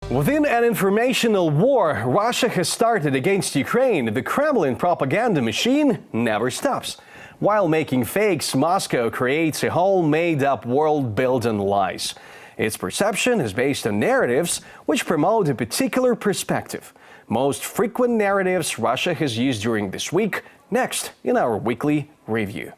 Within an informational war Russia has started against Ukraine, the Kremlin propaganda machine never stops. While making fakes, Moscow creates a whole made-up world built on lies. Its perception is based on narratives which promote a particular perspective. Most frequent narratives Russia has used during this week, next in our weekly review.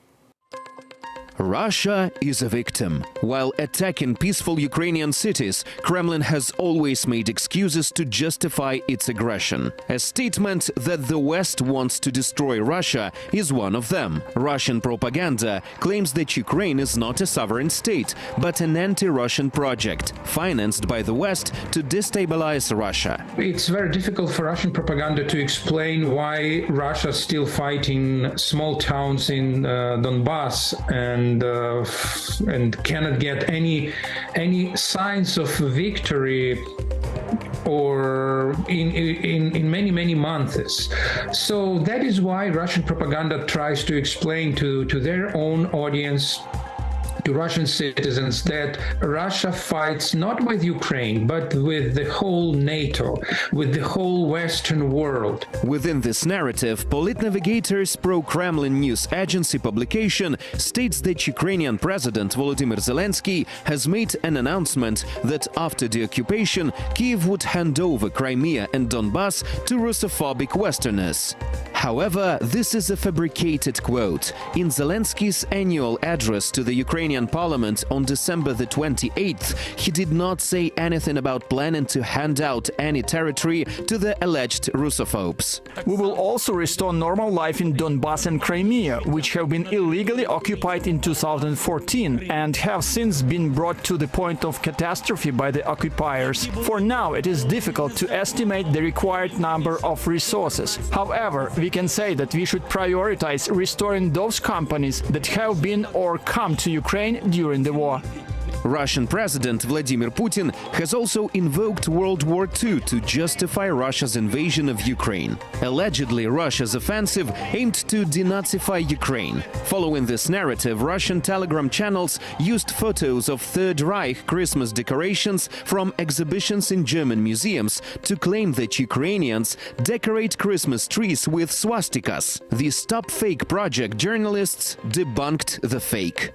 Russia is a victim. While attacking peaceful Ukrainian cities, Kremlin has always made excuses to justify its aggression. A statement that the West wants to destroy Russia is one of them. Russian propaganda claims that Ukraine is not a sovereign state, but an anti-Russian project, financed by the West to destabilize Russia. It's very difficult for Russian propaganda to explain why Russia is still fighting small towns in Donbass and cannot get any signs of victory or in many months. So that is why Russian propaganda tries to explain to their own audience, to Russian citizens, that Russia fights not with Ukraine, but with the whole NATO, with the whole Western world. Within this narrative, Politnavigator's pro-Kremlin news agency publication states that Ukrainian President Volodymyr Zelensky has made an announcement that after the occupation, Kyiv would hand over Crimea and Donbass to Russophobic Westerners. However, this is a fabricated quote. In Zelensky's annual address to the Ukrainian parliament on December the 28th, he did not say anything about planning to hand out any territory to the alleged Russophobes. We will also restore normal life in Donbass and Crimea, which have been illegally occupied in 2014 and have since been brought to the point of catastrophe by the occupiers. For now, it is difficult to estimate the required number of resources. However, we can say that we should prioritize restoring those companies that have been or come to Ukraine during the war. Russian President Vladimir Putin has also invoked World War II to justify Russia's invasion of Ukraine. Allegedly, Russia's offensive aimed to denazify Ukraine. Following this narrative, Russian Telegram channels used photos of Third Reich Christmas decorations from exhibitions in German museums to claim that Ukrainians decorate Christmas trees with swastikas. The Stop Fake Project journalists debunked the fake.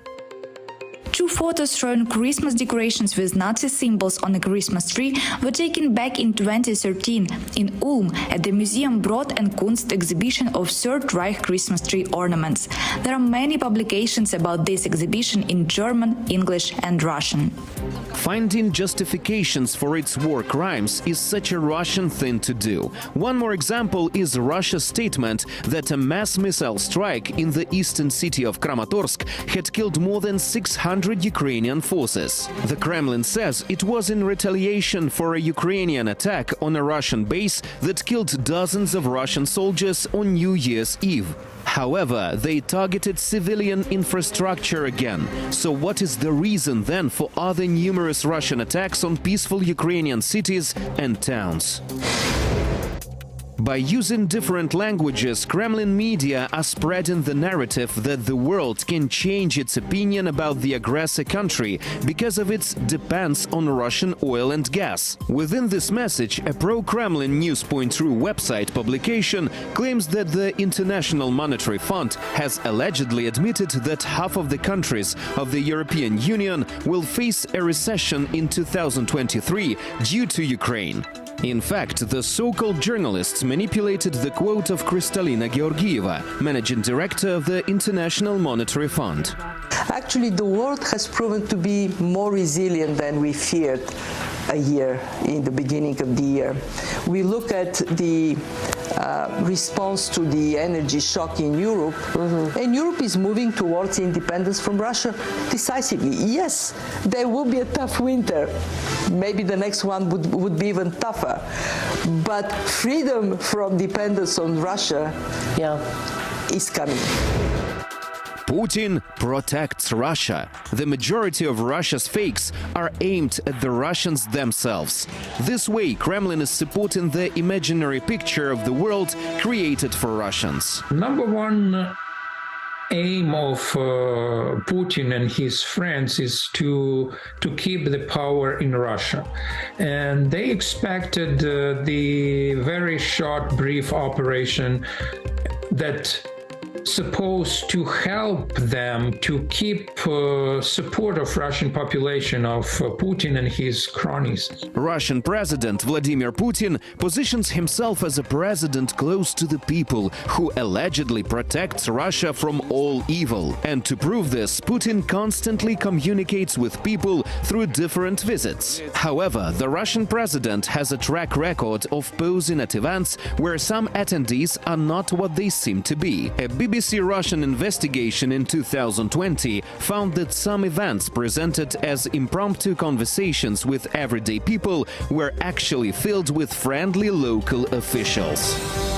Two photos showing Christmas decorations with Nazi symbols on a Christmas tree were taken back in 2013 in Ulm at the Museum Brot and Kunst exhibition of Third Reich Christmas tree ornaments. There are many publications about this exhibition in German, English and Russian. Finding justifications for its war crimes is such a Russian thing to do. One more example is Russia's statement that a mass missile strike in the eastern city of Kramatorsk had killed more than 600 Ukrainian forces. The Kremlin says it was in retaliation for a Ukrainian attack on a Russian base that killed dozens of Russian soldiers on New Year's Eve. However, they targeted civilian infrastructure again. So what is the reason then for other numerous Russian attacks on peaceful Ukrainian cities and towns? By using different languages, Kremlin media are spreading the narrative that the world can change its opinion about the aggressor country because of its dependence on Russian oil and gas. Within this message, a pro-Kremlin News.ru website publication claims that the International Monetary Fund has allegedly admitted that half of the countries of the European Union will face a recession in 2023 due to Ukraine. In fact, the so-called journalists manipulated the quote of Kristalina Georgieva, managing director of the International Monetary Fund. Actually, the world has proven to be more resilient than we feared a year in the beginning of the year. We look at the response to the energy shock in Europe, and Europe is moving towards independence from Russia decisively. Yes, there will be a tough winter. Maybe the next one would be even tougher. But freedom from dependence on Russia is coming. Putin protects Russia. The majority of Russia's fakes are aimed at the Russians themselves. This way, Kremlin is supporting the imaginary picture of the world created for Russians. Number one aim of Putin and his friends is to keep the power in Russia. And they expected the very short, brief operation that supposed to help them to keep support of Russian population of Putin and his cronies. Russian President Vladimir Putin positions himself as a president close to the people, who allegedly protects Russia from all evil. And to prove this, Putin constantly communicates with people through different visits. However, the Russian president has a track record of posing at events where some attendees are not what they seem to be. A BBC Russian investigation in 2020 found that some events presented as impromptu conversations with everyday people were actually filled with friendly local officials.